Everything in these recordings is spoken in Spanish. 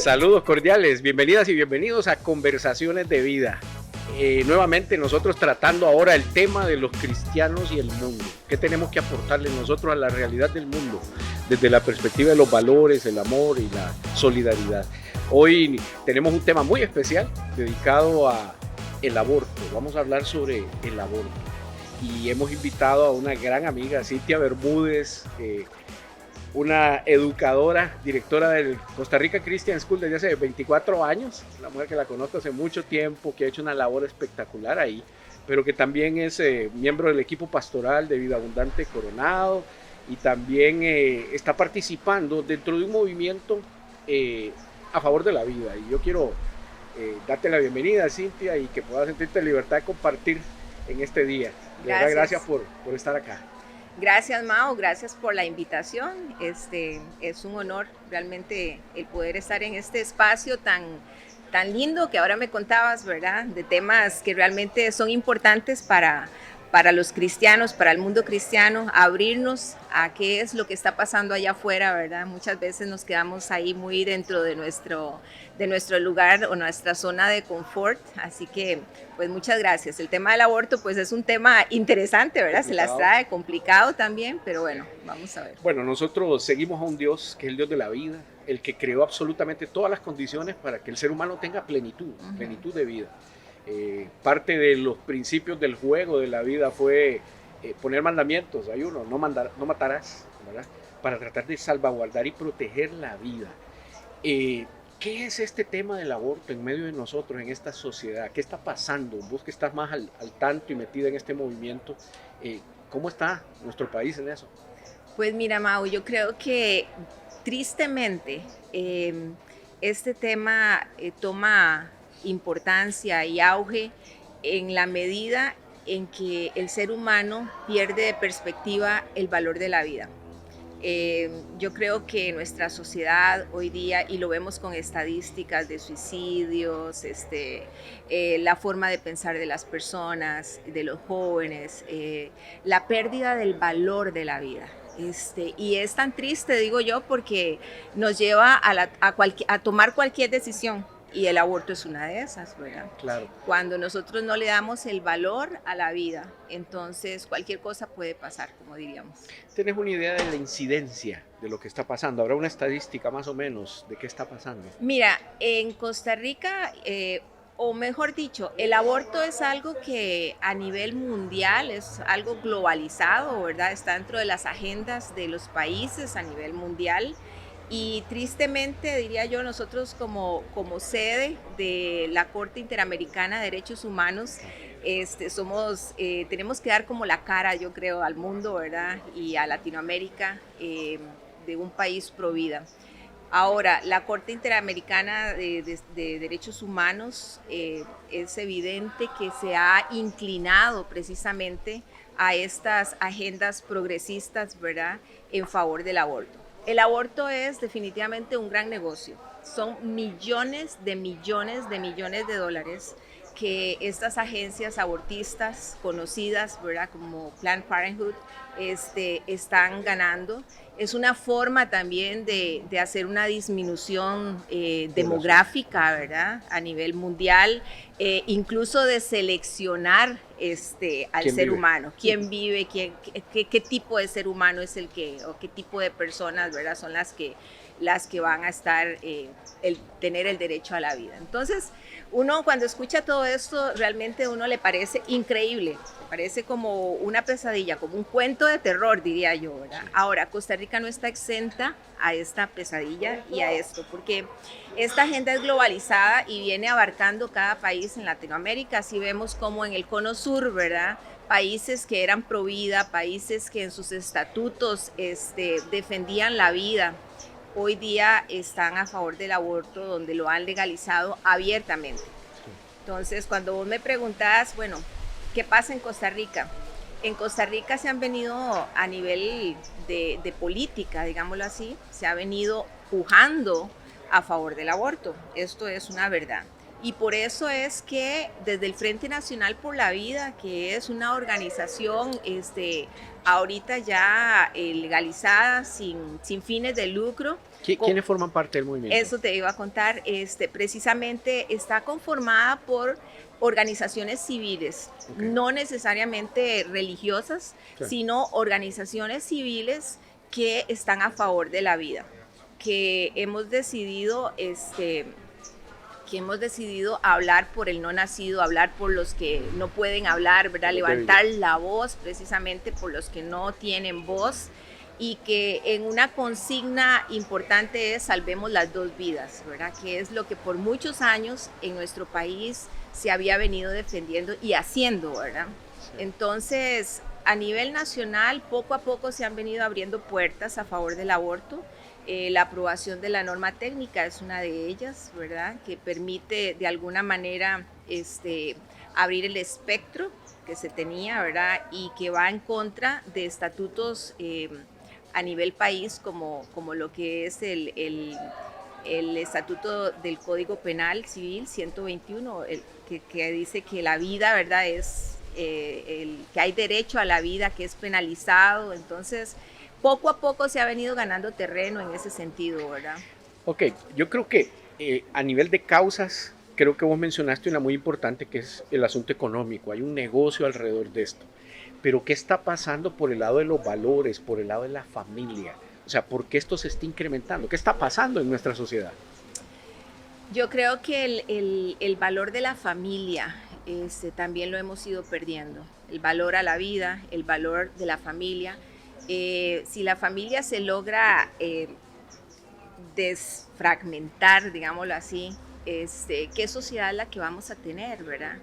Saludos cordiales, bienvenidas y bienvenidos a Conversaciones de Vida. Nuevamente nosotros tratando ahora el tema de los cristianos y el mundo. ¿Qué tenemos que aportarle nosotros a la realidad del mundo? Desde la perspectiva de los valores, el amor y la solidaridad. Hoy tenemos un tema muy especial dedicado a el aborto. Vamos a hablar sobre el aborto. Y hemos invitado a una gran amiga, Cintia Bermúdez, una educadora, directora del Costa Rica Christian School desde hace 24 años, una mujer que la conozco hace mucho tiempo, que ha hecho una labor espectacular ahí, pero que también es miembro del equipo pastoral de Vida Abundante Coronado y también está participando dentro de un movimiento a favor de la vida. Y yo quiero darte la bienvenida, Cintia, y que puedas sentirte en libertad de compartir en este día. Gracias por estar acá. Gracias, Mao, gracias por la invitación. Es un honor realmente el poder estar en este espacio tan lindo que ahora me contabas, ¿verdad? De temas que realmente son importantes para los cristianos, para el mundo cristiano, abrirnos a qué es lo que está pasando allá afuera, ¿verdad? Muchas veces nos quedamos ahí muy dentro de nuestro lugar o nuestra zona de confort, así que pues muchas gracias. El tema del aborto pues es un tema interesante, ¿verdad? Complicado. Se las trae complicado también, pero bueno, vamos a ver. Bueno, nosotros seguimos a un Dios que es el Dios de la vida, el que creó absolutamente todas las condiciones para que el ser humano tenga plenitud, plenitud de vida. Parte de los principios del juego de la vida fue poner mandamientos. Hay uno, no matarás, ¿verdad? Para tratar de salvaguardar y proteger la vida. ¿Qué es este tema del aborto en medio de nosotros, en esta sociedad? ¿Qué está pasando? Vos que estás más al tanto y metida en este movimiento, ¿cómo está nuestro país en eso? Pues mira, Mau, yo creo que tristemente este tema toma importancia y auge en la medida en que el ser humano pierde de perspectiva el valor de la vida. Yo creo que nuestra sociedad hoy día, y lo vemos con estadísticas de suicidios, la forma de pensar de las personas, de los jóvenes, la pérdida del valor de la vida. Y es tan triste, digo yo, porque nos lleva a tomar cualquier decisión. Y el aborto es una de esas, ¿verdad? Claro. Cuando nosotros no le damos el valor a la vida, entonces cualquier cosa puede pasar, como diríamos. ¿Tienes una idea de la incidencia de lo que está pasando? ¿Habrá una estadística más o menos de qué está pasando? Mira, en Costa Rica, o mejor dicho, el aborto es algo que a nivel mundial es algo globalizado, ¿verdad? Está dentro de las agendas de los países a nivel mundial. Y tristemente, diría yo, nosotros como sede de la Corte Interamericana de Derechos Humanos, tenemos que dar como la cara, yo creo, al mundo, ¿verdad? Y a Latinoamérica de un país pro vida. Ahora, la Corte Interamericana de Derechos Humanos es evidente que se ha inclinado precisamente a estas agendas progresistas, ¿verdad?, en favor del aborto. El aborto es definitivamente un gran negocio. Son millones de dólares que estas agencias abortistas conocidas, ¿verdad?, como Planned Parenthood, están ganando. Es una forma también de hacer una disminución demográfica, ¿verdad?, a nivel mundial, incluso de seleccionar al ser humano. ¿Quién vive? ¿Qué tipo de ser humano es o qué tipo de personas, ¿verdad?, son las que van a estar, tener el derecho a la vida? Entonces, uno cuando escucha todo esto, realmente a uno le parece increíble, parece como una pesadilla, como un cuento de terror, diría yo, ¿verdad? Ahora, Costa Rica no está exenta a esta pesadilla y a esto, porque esta agenda es globalizada y viene abarcando cada país en Latinoamérica. Así vemos como en el Cono Sur, ¿verdad?, países que eran pro vida, países que en sus estatutos defendían la vida, hoy día están a favor del aborto, donde lo han legalizado abiertamente. Entonces, cuando vos me preguntás, bueno, ¿qué pasa en Costa Rica? En Costa Rica se han venido a nivel de política, digámoslo así, se ha venido pujando a favor del aborto. Esto es una verdad. Y por eso es que desde el Frente Nacional por la Vida, que es una organización ahorita ya legalizada sin fines de lucro. ¿Quiénes forman parte del movimiento? Eso te iba a contar. Precisamente está conformada por organizaciones civiles, no necesariamente religiosas, sino organizaciones civiles que están a favor de la vida, que hemos decidido hablar por el no nacido, hablar por los que no pueden hablar, ¿verdad? Levantar la voz precisamente por los que no tienen voz, y que en una consigna importante es salvemos las dos vidas, ¿verdad? Que es lo que por muchos años en nuestro país se había venido defendiendo y haciendo, ¿verdad? Sí. Entonces, a nivel nacional, poco a poco se han venido abriendo puertas a favor del aborto. La aprobación de la norma técnica es una de ellas, ¿verdad? Que permite de alguna manera abrir el espectro que se tenía, ¿verdad? Y que va en contra de estatutos a nivel país como lo que es el estatuto del Código Penal Civil 121, que dice que la vida, ¿verdad? Es que hay derecho a la vida, que es penalizado. Entonces, poco a poco se ha venido ganando terreno en ese sentido, ¿verdad? Ok, yo creo que a nivel de causas, creo que vos mencionaste una muy importante, que es el asunto económico. Hay un negocio alrededor de esto. Pero ¿qué está pasando por el lado de los valores, por el lado de la familia? O sea, ¿por qué esto se está incrementando? ¿Qué está pasando en nuestra sociedad? Yo creo que el valor de la familia también lo hemos ido perdiendo. El valor a la vida, el valor de la familia. Si la familia se logra desfragmentar, digámoslo así, ¿qué sociedad es la que vamos a tener, verdad?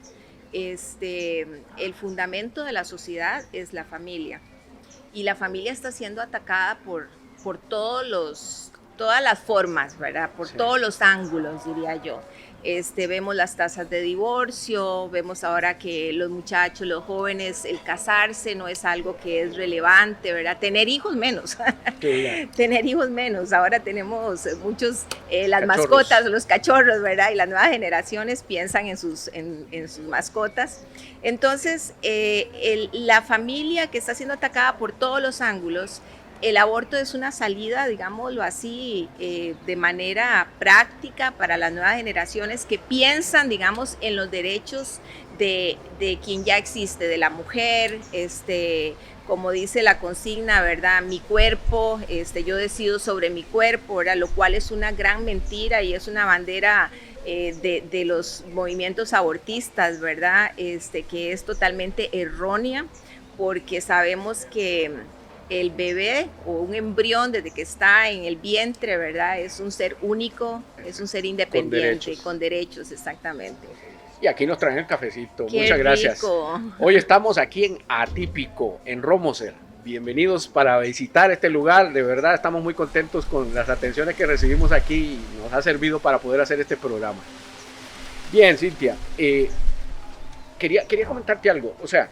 El fundamento de la sociedad es la familia, y la familia está siendo atacada por todas las formas, ¿verdad? Por todos los ángulos, diría yo. Vemos las tasas de divorcio, vemos ahora que los muchachos, los jóvenes, el casarse no es algo que es relevante, ¿verdad? Tener hijos menos, tener hijos menos. Ahora tenemos muchos, las cachorros. Mascotas, los cachorros, ¿verdad? Y las nuevas generaciones piensan en sus mascotas. Entonces, la familia que está siendo atacada por todos los ángulos. El aborto es una salida, digámoslo así, de manera práctica para las nuevas generaciones que piensan, digamos, en los derechos de quien ya existe, de la mujer, como dice la consigna, ¿verdad? Mi cuerpo, yo decido sobre mi cuerpo, ¿verdad? Lo cual es una gran mentira y es una bandera de los movimientos abortistas, ¿verdad? Que es totalmente errónea, porque sabemos que el bebé o un embrión desde que está en el vientre, ¿verdad? Es un ser único, es un ser independiente, con derechos, exactamente. Y aquí nos traen el cafecito. Qué muchas gracias. Rico. Hoy estamos aquí en Atípico, en Romoser. Bienvenidos para visitar este lugar. De verdad estamos muy contentos con las atenciones que recibimos aquí y nos ha servido para poder hacer este programa. Bien, Cintia, quería comentarte algo. O sea,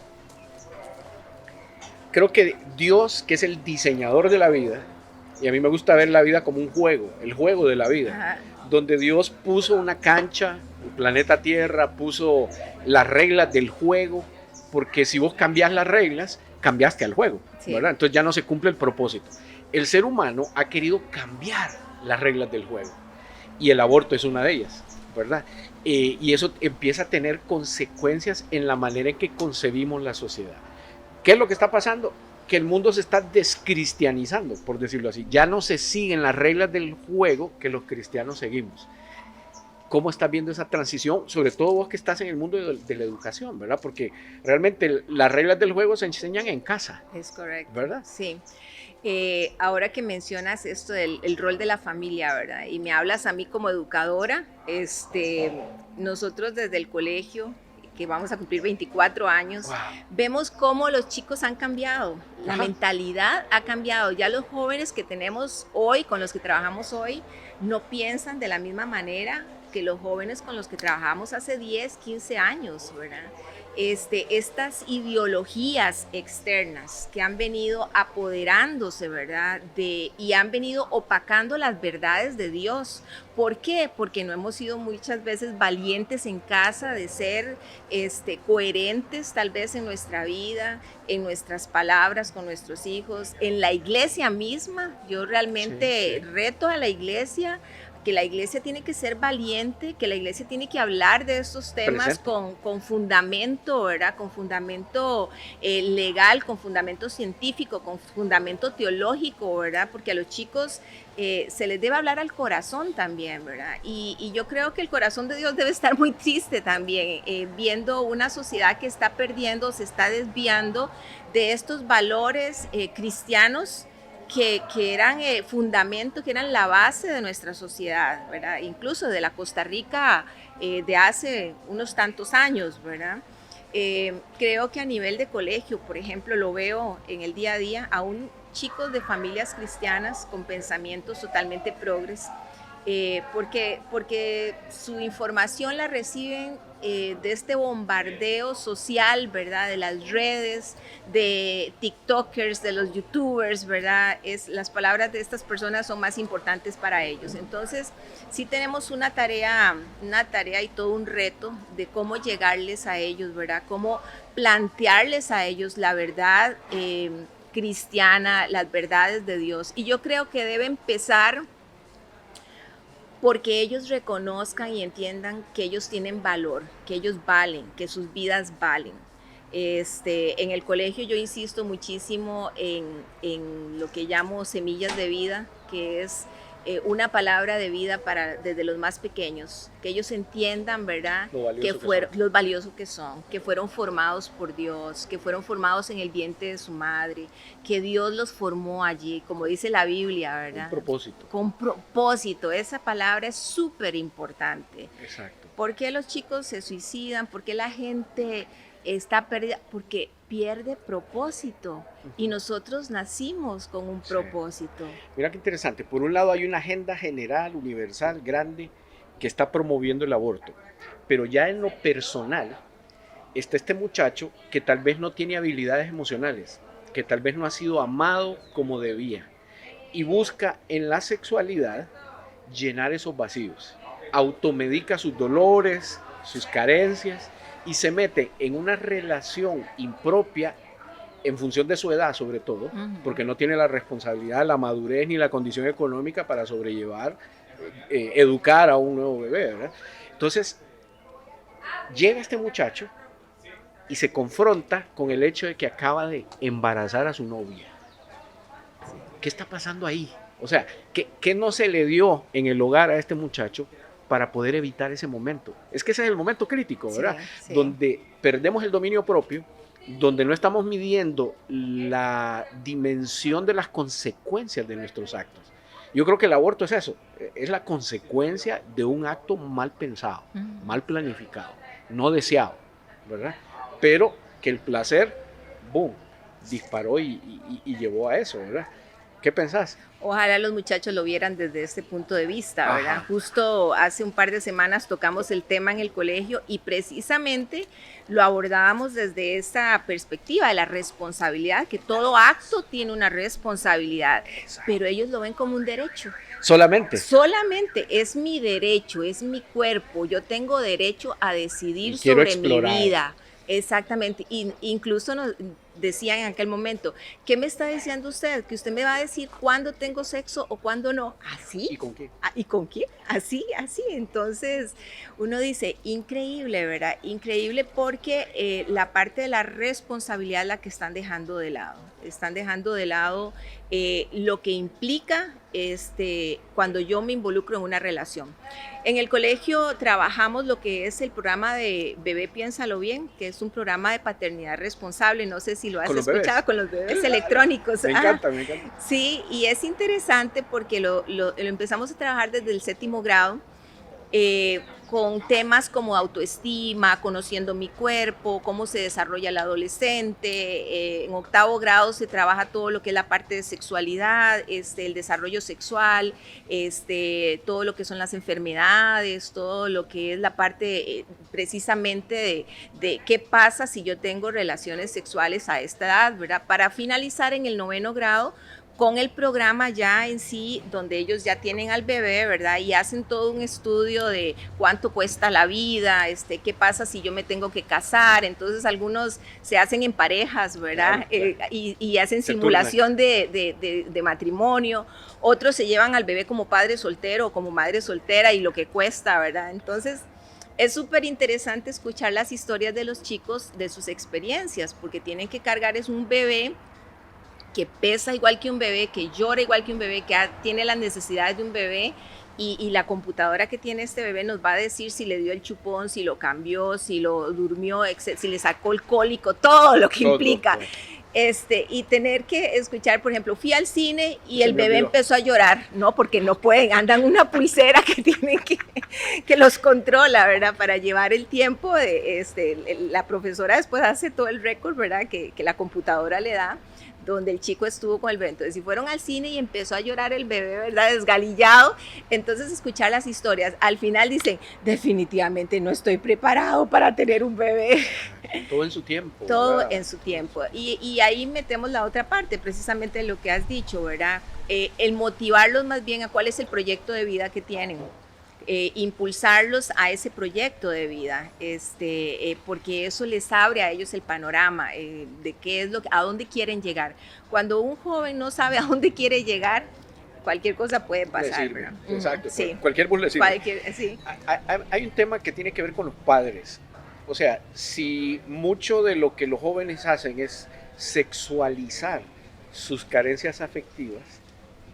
creo que Dios, que es el diseñador de la vida, y a mí me gusta ver la vida como un juego, el juego de la vida, ajá, donde Dios puso una cancha, el planeta Tierra, puso las reglas del juego, porque si vos cambiás las reglas, cambiaste al juego, sí, ¿verdad? Entonces ya no se cumple el propósito. El ser humano ha querido cambiar las reglas del juego, y el aborto es una de ellas, ¿verdad? Y eso empieza a tener consecuencias en la manera en que concebimos la sociedad. ¿Qué es lo que está pasando? Que el mundo se está descristianizando, por decirlo así. Ya no se siguen las reglas del juego que los cristianos seguimos. ¿Cómo estás viendo esa transición? Sobre todo vos que estás en el mundo de la educación, ¿verdad? Porque realmente las reglas del juego se enseñan en casa. Es correcto. ¿Verdad? Sí. Ahora que mencionas esto del rol de la familia, ¿verdad? Y me hablas a mí como educadora, nosotros desde el colegio, que vamos a cumplir 24 años, wow, vemos cómo los chicos han cambiado, la mentalidad ha cambiado. Ya los jóvenes que tenemos hoy, con los que trabajamos hoy, no piensan de la misma manera que los jóvenes con los que trabajamos hace 10, 15 años, ¿verdad? estas ideologías externas que han venido apoderándose, ¿verdad? Y han venido opacando las verdades de Dios. ¿Por qué? Porque no hemos sido muchas veces valientes en casa de ser coherentes tal vez en nuestra vida, en nuestras palabras con nuestros hijos, en la iglesia misma. Yo realmente reto a la iglesia, que la iglesia tiene que ser valiente, que la iglesia tiene que hablar de estos temas con fundamento, ¿verdad? Con fundamento legal, con fundamento científico, con fundamento teológico, ¿verdad? Porque a los chicos se les debe hablar al corazón también, ¿verdad? Y yo creo que el corazón de Dios debe estar muy triste también, viendo una sociedad que está perdiendo, se está desviando de estos valores cristianos que eran fundamentos, que eran la base de nuestra sociedad, ¿verdad? Incluso de la Costa Rica de hace unos tantos años, ¿verdad? Creo que a nivel de colegio, por ejemplo, lo veo en el día a día, aún chicos de familias cristianas con pensamientos totalmente progres, porque su información la reciben de este bombardeo social, ¿verdad? De las redes, de TikTokers, de los YouTubers, ¿verdad? Las palabras de estas personas son más importantes para ellos. Entonces, sí tenemos una tarea y todo un reto de cómo llegarles a ellos, ¿verdad? Cómo plantearles a ellos la verdad cristiana, las verdades de Dios. Y yo creo que debe empezar porque ellos reconozcan y entiendan que ellos tienen valor, que ellos valen, que sus vidas valen. En el colegio yo insisto muchísimo en lo que llamo semillas de vida, que es una palabra de vida desde los más pequeños, que ellos entiendan, ¿verdad?, los valiosos que son, que fueron formados por Dios, que fueron formados en el vientre de su madre, que Dios los formó allí, como dice la Biblia, ¿verdad? Con propósito. Con propósito, esa palabra es súper importante. Exacto. ¿Por qué los chicos se suicidan? ¿Por qué la gente está perdida? Porque pierde propósito y nosotros nacimos con un propósito. Mira qué interesante. Por un lado hay una agenda general, universal, grande, que está promoviendo el aborto. Pero ya en lo personal está este muchacho que tal vez no tiene habilidades emocionales, que tal vez no ha sido amado como debía y busca en la sexualidad llenar esos vacíos. Automedica sus dolores, sus carencias y se mete en una relación impropia en función de su edad sobre todo, porque no tiene la responsabilidad, la madurez ni la condición económica para sobrellevar, educar a un nuevo bebé, ¿verdad? Entonces, llega este muchacho y se confronta con el hecho de que acaba de embarazar a su novia. ¿Qué está pasando ahí? O sea, ¿qué no se le dio en el hogar a este muchacho para poder evitar ese momento? Es que ese es el momento crítico, ¿verdad? Sí. Donde perdemos el dominio propio, donde no estamos midiendo la dimensión de las consecuencias de nuestros actos. Yo creo que el aborto es eso, es la consecuencia de un acto mal pensado, mal planificado, no deseado, ¿verdad? Pero que el placer, boom, disparó y llevó a eso, ¿verdad? ¿Qué pensás? Ojalá los muchachos lo vieran desde este punto de vista, ¿verdad? Ajá. Justo hace un par de semanas tocamos el tema en el colegio y precisamente lo abordábamos desde esa perspectiva de la responsabilidad, que todo acto tiene una responsabilidad. Exacto. Pero ellos lo ven como un derecho. Solamente. Solamente, es mi derecho, es mi cuerpo, yo tengo derecho a decidir sobre mi vida. Exactamente, incluso nos decían en aquel momento, ¿qué me está diciendo usted? ¿Que usted me va a decir cuándo tengo sexo o cuándo no? ¿Así? ¿Y con qué? ¿Y con qué? Así. Entonces uno dice, increíble, ¿verdad? Increíble porque la parte de la responsabilidad es la que están dejando de lado. Están dejando de lado lo que implica cuando yo me involucro en una relación. En el colegio trabajamos lo que es el programa de Bebé Piénsalo Bien, que es un programa de paternidad responsable. No sé si lo has escuchado, con los bebés electrónicos. Me encanta. Sí, y es interesante porque lo empezamos a trabajar desde el 7º grado. con temas como autoestima, conociendo mi cuerpo, cómo se desarrolla el adolescente. En 8º grado se trabaja todo lo que es la parte de sexualidad, el desarrollo sexual, todo lo que son las enfermedades, todo lo que es la parte precisamente de qué pasa si yo tengo relaciones sexuales a esta edad, ¿verdad? Para finalizar en el 9º grado, con el programa ya en sí, donde ellos ya tienen al bebé, ¿verdad? Y hacen todo un estudio de cuánto cuesta la vida, qué pasa si yo me tengo que casar. Entonces algunos se hacen en parejas, ¿verdad? Claro. Y hacen simulación de matrimonio. Otros se llevan al bebé como padre soltero o como madre soltera y lo que cuesta, ¿verdad? Entonces es súper interesante escuchar las historias de los chicos, de sus experiencias, porque tienen que cargar es un bebé que pesa igual que un bebé, que llora igual que un bebé, que tiene las necesidades de un bebé, y la computadora que tiene este bebé nos va a decir si le dio el chupón, si lo cambió, si lo durmió, si le sacó el cólico, todo lo que implica. Y tener que escuchar, por ejemplo, fui al cine y el bebé empezó a llorar, ¿no? Porque no pueden, andan una pulsera que tienen que los controla, ¿verdad? Para llevar el tiempo, la profesora después hace todo el récord, ¿verdad? Que la computadora le da, donde el chico estuvo con el bebé. Entonces, si fueron al cine y empezó a llorar el bebé, ¿verdad? Desgalillado, entonces escuchar las historias. Al final dicen, definitivamente no estoy preparado para tener un bebé. Todo en su tiempo. Todo ¿verdad? en su tiempo. Y ahí metemos la otra parte, precisamente lo que has dicho, ¿verdad? El motivarlos más bien a cuál es el proyecto de vida que tienen. Impulsarlos a ese proyecto de vida, porque eso les abre a ellos el panorama de qué es a dónde quieren llegar. Cuando un joven no sabe a dónde quiere llegar, cualquier cosa puede pasar. Exacto, sí. Cualquier bus le sirve. Sí. Hay un tema que tiene que ver con los padres. O sea, si mucho de lo que los jóvenes hacen es sexualizar sus carencias afectivas,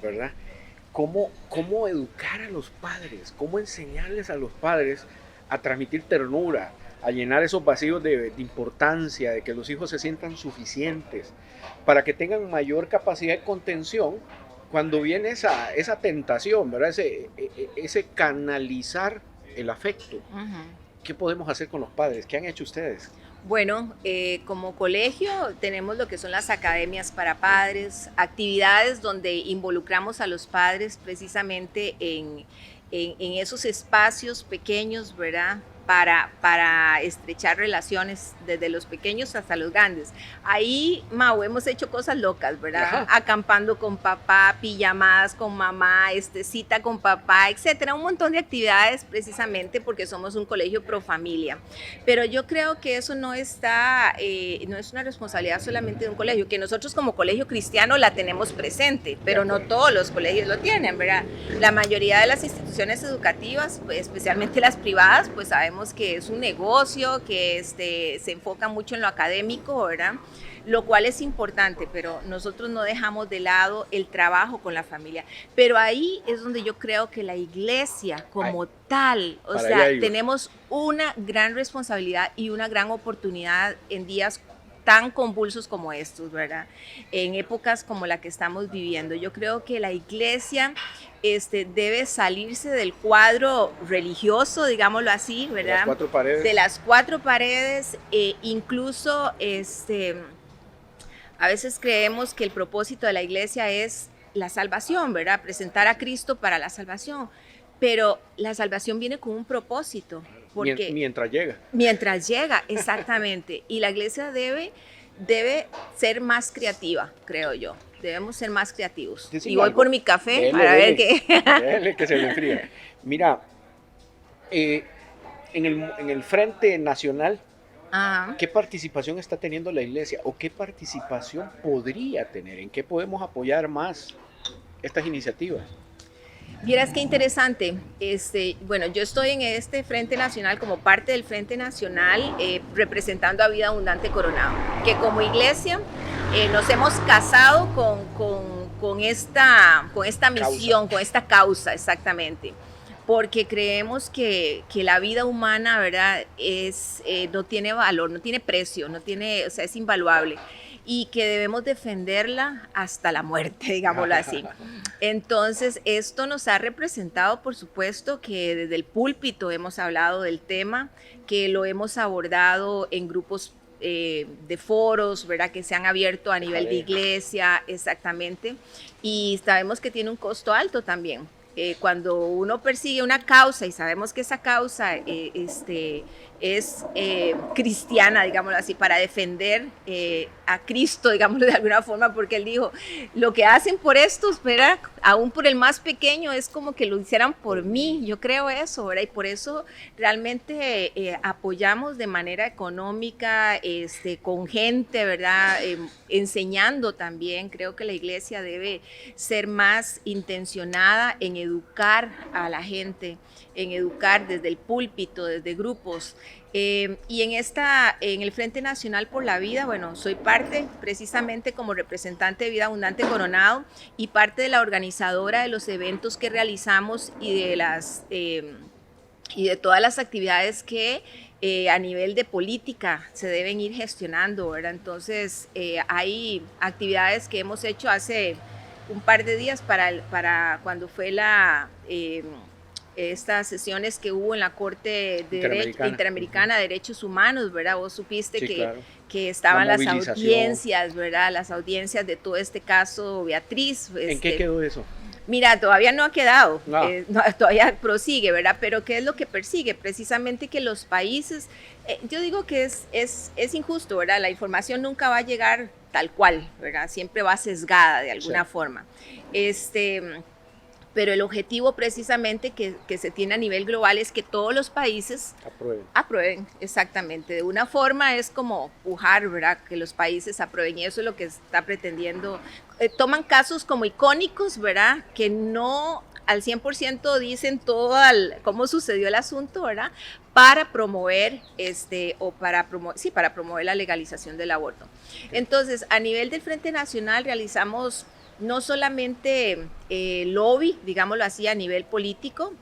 ¿verdad? ¿Cómo educar a los padres? ¿Cómo enseñarles a los padres a transmitir ternura, a llenar esos vacíos de importancia, de que los hijos se sientan suficientes, para que tengan mayor capacidad de contención cuando viene esa tentación, ¿verdad? Ese canalizar el afecto? ¿Qué podemos hacer con los padres? ¿Qué han hecho ustedes? Bueno, como colegio tenemos lo que son las academias para padres, actividades donde involucramos a los padres precisamente en esos espacios pequeños, ¿verdad? Para estrechar relaciones desde los pequeños hasta los grandes. Ahí, Mau, hemos hecho cosas locas, ¿verdad? Ajá. Acampando con papá, pijamadas con mamá, cita con papá, etcétera. Un montón de actividades precisamente porque somos un colegio pro familia. Pero yo creo que eso no es una responsabilidad solamente de un colegio, que nosotros como colegio cristiano la tenemos presente, pero no todos los colegios lo tienen, ¿verdad? La mayoría de las instituciones educativas, pues, especialmente las privadas, pues sabemos que es un negocio, que se enfoca mucho en lo académico, ¿verdad? Lo cual es importante, pero nosotros no dejamos de lado el trabajo con la familia. Pero ahí es donde yo creo que la iglesia como tal, o sea, tenemos una gran responsabilidad y una gran oportunidad en días tan convulsos como estos, ¿verdad? En épocas como la que estamos viviendo. Yo creo que la iglesia debe salirse del cuadro religioso, digámoslo así, ¿verdad? De las 4 paredes. De las 4 paredes, incluso a veces creemos que el propósito de la iglesia es la salvación, ¿verdad? Presentar a Cristo para la salvación. Pero la salvación viene con un propósito. Porque mientras llega. Mientras llega, exactamente. Y la iglesia debe ser más creativa, creo yo. Debemos ser más creativos. Y voy por mi café para ver qué. Dele, que se le enfría. Mira, en el Frente Nacional, ajá, ¿qué participación está teniendo la iglesia? ¿O qué participación podría tener? ¿En qué podemos apoyar más estas iniciativas? Vieras qué interesante. Bueno, yo estoy en este Frente Nacional como parte del Frente Nacional representando a Vida Abundante Coronado, que como iglesia nos hemos casado con esta misión, con esta causa, exactamente. porque creemos que la vida humana, ¿verdad? No tiene valor, no tiene precio, no tiene, o sea, es invaluable y que debemos defenderla hasta la muerte, digámoslo así. Entonces, esto nos ha representado, por supuesto, que desde el púlpito hemos hablado del tema, que lo hemos abordado en grupos de foros, ¿verdad? Que se han abierto a nivel de iglesia, exactamente, y sabemos que tiene un costo alto también. Cuando uno persigue una causa y sabemos que esa causa es cristiana, digámoslo así, para defender a Cristo, digámoslo de alguna forma, porque él dijo, lo que hacen por estos, ¿verdad? Aún por el más pequeño, es como que lo hicieran por mí, yo creo eso, ¿verdad? Y por eso realmente apoyamos de manera económica, con gente, ¿verdad? Enseñando también, creo que la iglesia debe ser más intencionada en educar a la gente, en educar desde el púlpito, desde grupos. Y en el Frente Nacional por la Vida, bueno, soy parte precisamente como representante de Vida Abundante Coronado y parte de la organizadora de los eventos que realizamos y de todas las actividades que a nivel de política se deben ir gestionando, ¿verdad? Entonces, hay actividades que hemos hecho hace un par de días para cuando fue estas sesiones que hubo en la Corte Interamericana de Derechos Humanos, ¿verdad? Vos supiste sí, claro, que estaban las audiencias, ¿verdad? Las audiencias de todo este caso, Beatriz. ¿En qué quedó eso? Mira, todavía no ha quedado, no, todavía prosigue, ¿verdad? Pero ¿qué es lo que persigue? Precisamente que los países, yo digo que es injusto, ¿verdad? La información nunca va a llegar tal cual, ¿verdad? Siempre va sesgada de alguna forma. Pero el objetivo precisamente que se tiene a nivel global es que todos los países aprueben, exactamente. De una forma es como pujar, ¿verdad? Que los países aprueben y eso es lo que está pretendiendo. Toman casos como icónicos, ¿verdad? Que no al 100% dicen cómo sucedió el asunto, ¿verdad? Para promover, para promover la legalización del aborto. Entonces, a nivel del Frente Nacional realizamos no solamente lobby, digámoslo así, a nivel político,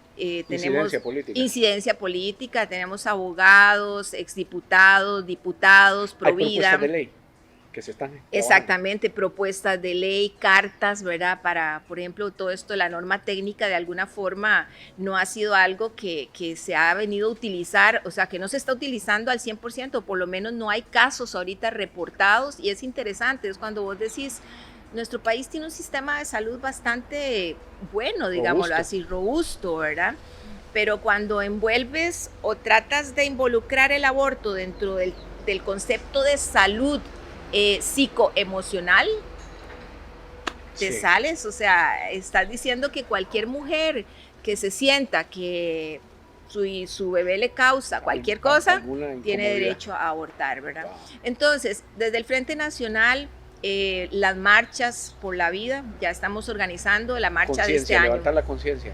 tenemos incidencia política, tenemos abogados, exdiputados, diputados, pro vida. Hay propuestas de ley que se están trabajando. Exactamente, propuestas de ley, cartas, ¿verdad? Para, por ejemplo, todo esto, la norma técnica de alguna forma no ha sido algo que se ha venido a utilizar, o sea, que no se está utilizando al 100%, por lo menos no hay casos ahorita reportados y es interesante, es cuando vos decís, nuestro país tiene un sistema de salud bastante bueno, digámoslo así, robusto, ¿verdad? Pero cuando envuelves o tratas de involucrar el aborto dentro del concepto de salud psicoemocional, te sales, o sea, estás diciendo que cualquier mujer que se sienta que su bebé le causa cualquier cosa, tiene derecho a abortar, ¿verdad? Wow. Entonces, desde el Frente Nacional, las marchas por la vida, ya estamos organizando la marcha de este año. Levantar la conciencia.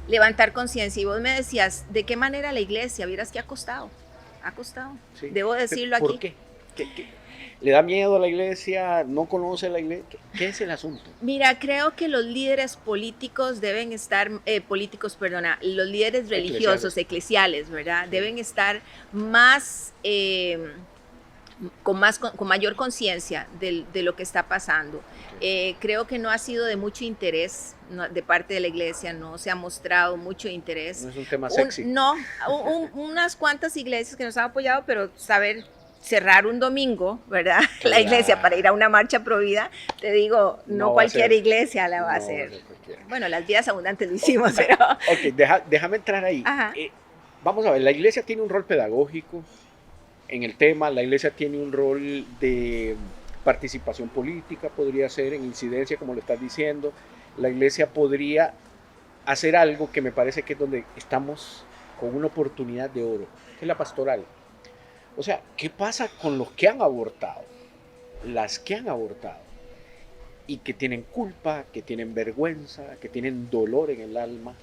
Levantar conciencia. Y vos me decías, ¿de qué manera la iglesia? Vieras que ha costado. Ha costado. Sí. Debo decirlo aquí. ¿Por qué? ¿Le da miedo a la iglesia? ¿No conoce a la iglesia? ¿Qué es el asunto? Mira, creo que los líderes políticos deben estar, los líderes religiosos, eclesiales, ¿verdad? Sí. Deben estar más... con mayor conciencia de lo que está pasando. Creo que no ha sido de mucho interés de parte de la iglesia, no se ha mostrado mucho interés. No es un tema sexy. Unas cuantas iglesias que nos han apoyado, pero saber cerrar un domingo, ¿verdad? Claro. La iglesia para ir a una marcha pro vida, te digo, no cualquier iglesia la va a hacer. Bueno, las vidas abundantes lo hicimos, pero... Ok, déjame entrar ahí. Vamos a ver, la iglesia tiene un rol pedagógico en el tema, la iglesia tiene un rol de participación política, podría ser en incidencia, como lo estás diciendo. La iglesia podría hacer algo que me parece que es donde estamos con una oportunidad de oro, que es la pastoral. O sea, ¿qué pasa con los que han abortado? Las que han abortado y que tienen culpa, que tienen vergüenza, que tienen dolor en el alma.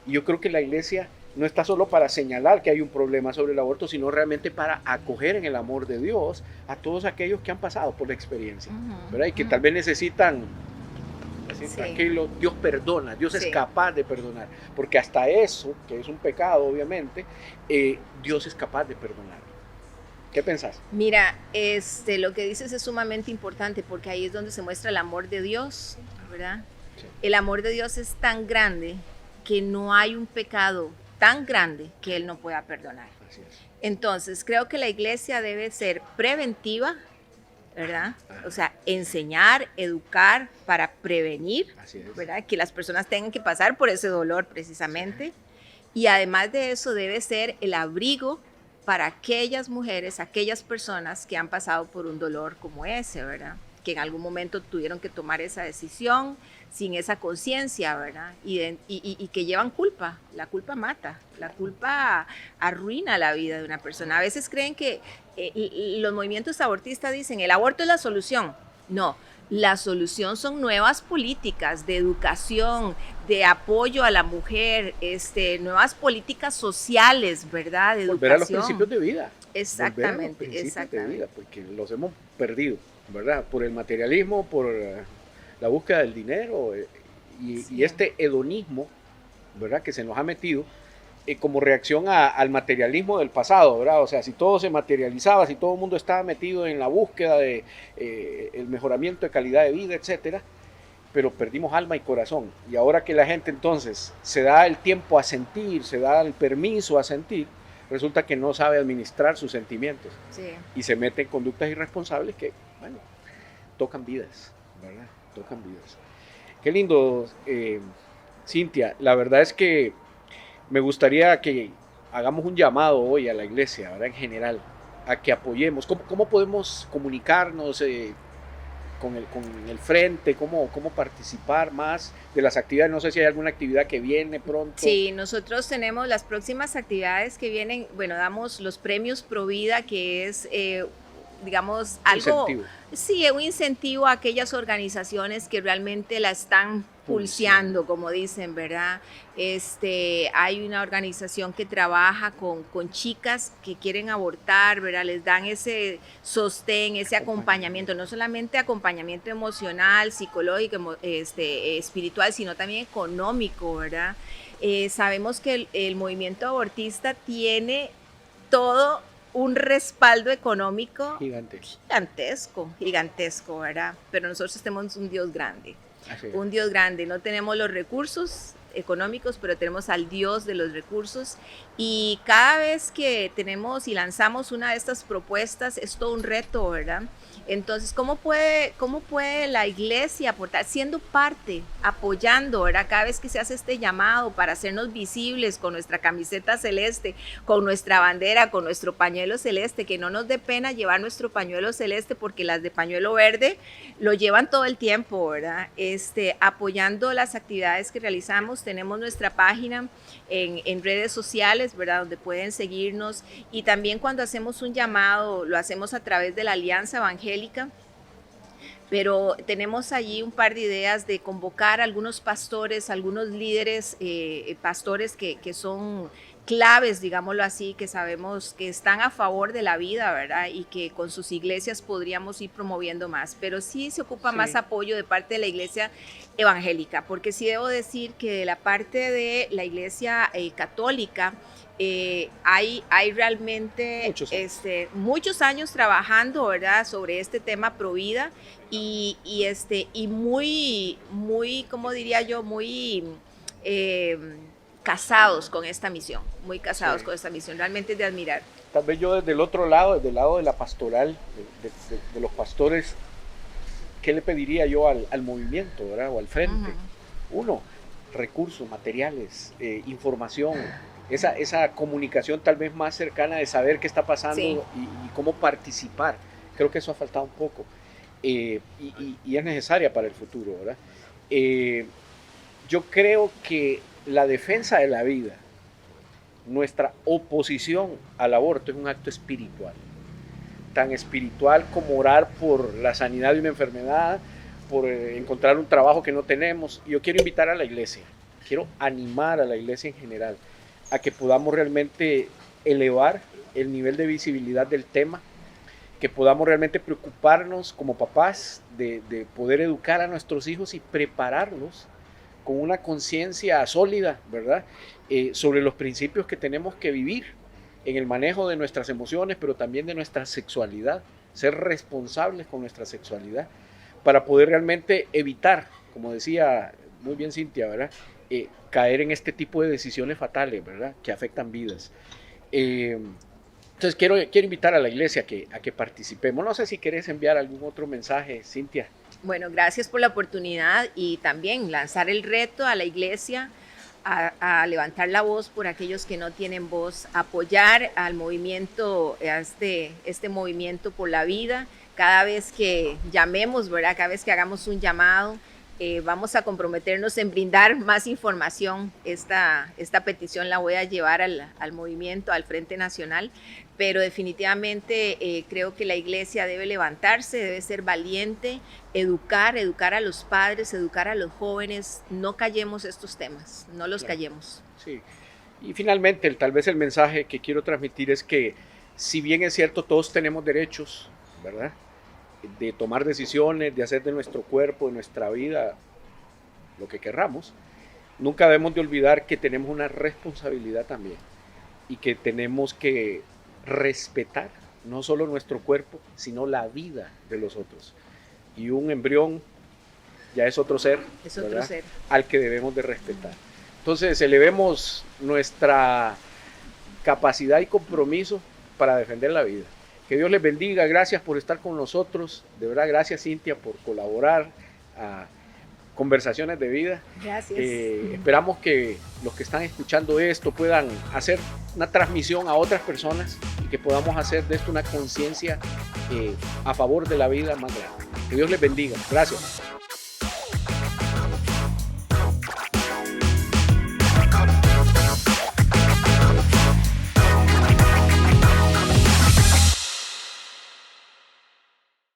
Y yo creo que la iglesia no está solo para señalar que hay un problema sobre el aborto, sino realmente para acoger en el amor de Dios a todos aquellos que han pasado por la experiencia, ¿verdad? Y que tal vez necesitan decir, Sí. tranquilo, Dios perdona, Dios es Sí. capaz de perdonar, porque hasta eso, que es un pecado obviamente, Dios es capaz de perdonar. ¿Qué pensás? Mira, lo que dices es sumamente importante porque ahí es donde se muestra el amor de Dios, ¿verdad? Sí. El amor de Dios es tan grande que no hay un pecado tan grande que Él no pueda perdonar. Así es. Entonces, creo que la iglesia debe ser preventiva, ¿verdad? O sea, enseñar, educar para prevenir, Así es. ¿verdad? Que las personas tengan que pasar por ese dolor precisamente. Y además de eso debe ser el abrigo para aquellas mujeres, aquellas personas que han pasado por un dolor como ese, ¿verdad? Que en algún momento tuvieron que tomar esa decisión sin esa conciencia, ¿verdad? Y que llevan culpa. La culpa mata, la culpa arruina la vida de una persona. A veces creen que los movimientos abortistas dicen, el aborto es la solución. No, la solución son nuevas políticas de educación, de apoyo a la mujer, nuevas políticas sociales, ¿verdad? De Volver a los educación. principios de vida. Exactamente, Volver a los principios exactamente. de vida, porque los hemos perdido, ¿verdad? Por el materialismo, por la búsqueda del dinero Sí. y este hedonismo, ¿verdad? Que se nos ha metido como reacción al materialismo del pasado, ¿verdad? O sea, si todo se materializaba, si todo el mundo estaba metido en la búsqueda de el mejoramiento de calidad de vida, etcétera, pero perdimos alma y corazón. Y ahora que la gente entonces se da el tiempo a sentir, se da el permiso a sentir, resulta que no sabe administrar sus sentimientos Sí. y se mete en conductas irresponsables que, bueno, tocan vidas, ¿verdad? Tocan vidas. Qué lindo, Cintia. La verdad es que me gustaría que hagamos un llamado hoy a la iglesia, ¿verdad? En general, a que apoyemos. ¿Cómo podemos comunicarnos con el frente? ¿Cómo participar más de las actividades? No sé si hay alguna actividad que viene pronto. Sí, nosotros tenemos las próximas actividades que vienen, bueno, damos los premios Provida, que es, digamos, algo, Incentivo. sí, un incentivo a aquellas organizaciones que realmente la están pulseando, como dicen, ¿verdad? Hay una organización que trabaja con chicas que quieren abortar, ¿verdad? Les dan ese sostén, ese acompañamiento, no solamente acompañamiento emocional, psicológico, espiritual, sino también económico, ¿verdad? Sabemos que el movimiento abortista tiene todo un respaldo económico gigantesco, ¿verdad? Pero nosotros tenemos un Dios grande. Un Dios grande, no tenemos los recursos económicos, pero tenemos al Dios de los recursos, y cada vez que tenemos y lanzamos una de estas propuestas es todo un reto, ¿verdad? Entonces, ¿cómo puede la iglesia aportar? Siendo parte, apoyando, ¿verdad? Cada vez que se hace este llamado para hacernos visibles con nuestra camiseta celeste, con nuestra bandera, con nuestro pañuelo celeste, que no nos dé pena llevar nuestro pañuelo celeste, porque las de pañuelo verde lo llevan todo el tiempo, ¿verdad? Apoyando las actividades que realizamos. Tenemos nuestra página en redes sociales, ¿verdad? Donde pueden seguirnos, y también cuando hacemos un llamado lo hacemos a través de la Alianza Evangélica, pero tenemos allí un par de ideas de convocar a algunos pastores, algunos líderes, pastores que son claves, digámoslo así, que sabemos que están a favor de la vida, ¿verdad? Y que con sus iglesias podríamos ir promoviendo más, pero sí se ocupa más apoyo de parte de la iglesia evangélica, porque sí debo decir que de la parte de la iglesia católica, hay realmente muchos años trabajando, ¿verdad? Sobre este tema Provida, y muy, ¿cómo diría yo? Muy casados con esta misión, con esta misión, realmente es de admirar. Tal vez yo desde el otro lado, desde el lado de la pastoral, de los pastores, ¿qué le pediría yo al movimiento, ¿verdad? O al frente? Uno, recursos, materiales, información, esa comunicación tal vez más cercana de saber qué está pasando y cómo participar. Creo que eso ha faltado un poco y es necesaria para el futuro, ¿verdad? Yo creo que la defensa de la vida, nuestra oposición al aborto, es un acto espiritual, tan espiritual como orar por la sanidad de una enfermedad, por encontrar un trabajo que no tenemos. Yo quiero invitar a la iglesia, quiero animar a la iglesia en general a que podamos realmente elevar el nivel de visibilidad del tema que podamos realmente preocuparnos como papás de poder educar a nuestros hijos y prepararlos con una conciencia sólida, ¿verdad? Sobre los principios que tenemos que vivir en el manejo de nuestras emociones, pero también de nuestra sexualidad, ser responsables con nuestra sexualidad, para poder realmente evitar, como decía muy bien Cintia, ¿verdad? Caer en este tipo de decisiones fatales, ¿verdad? Que afectan vidas. Entonces quiero invitar a la iglesia a que participemos. No sé si querés enviar algún otro mensaje, Cintia. Bueno, gracias por la oportunidad y también lanzar el reto a la iglesia a levantar la voz por aquellos que no tienen voz, apoyar al movimiento, a este movimiento por la vida. Cada vez que llamemos, ¿verdad? Cada vez que hagamos un llamado, vamos a comprometernos en brindar más información. Esta petición la voy a llevar al movimiento, al Frente Nacional, pero definitivamente creo que la iglesia debe levantarse, debe ser valiente, educar a los padres, educar a los jóvenes. No callemos estos temas, no los callemos. Sí. Y finalmente, tal vez el mensaje que quiero transmitir es que, si bien es cierto, todos tenemos derechos, ¿verdad?, de tomar decisiones, de hacer de nuestro cuerpo, de nuestra vida, lo que querramos, nunca debemos de olvidar que tenemos una responsabilidad también y que tenemos que respetar no solo nuestro cuerpo, sino la vida de los otros. Y un embrión ya es otro ser, es otro ser al que debemos de respetar. Entonces, elevemos nuestra capacidad y compromiso para defender la vida. Que Dios les bendiga, gracias por estar con nosotros, de verdad, gracias Cintia por colaborar a Conversaciones de Vida. Gracias. Esperamos que los que están escuchando esto puedan hacer una transmisión a otras personas y que podamos hacer de esto una conciencia a favor de la vida más grande. Que Dios les bendiga, gracias.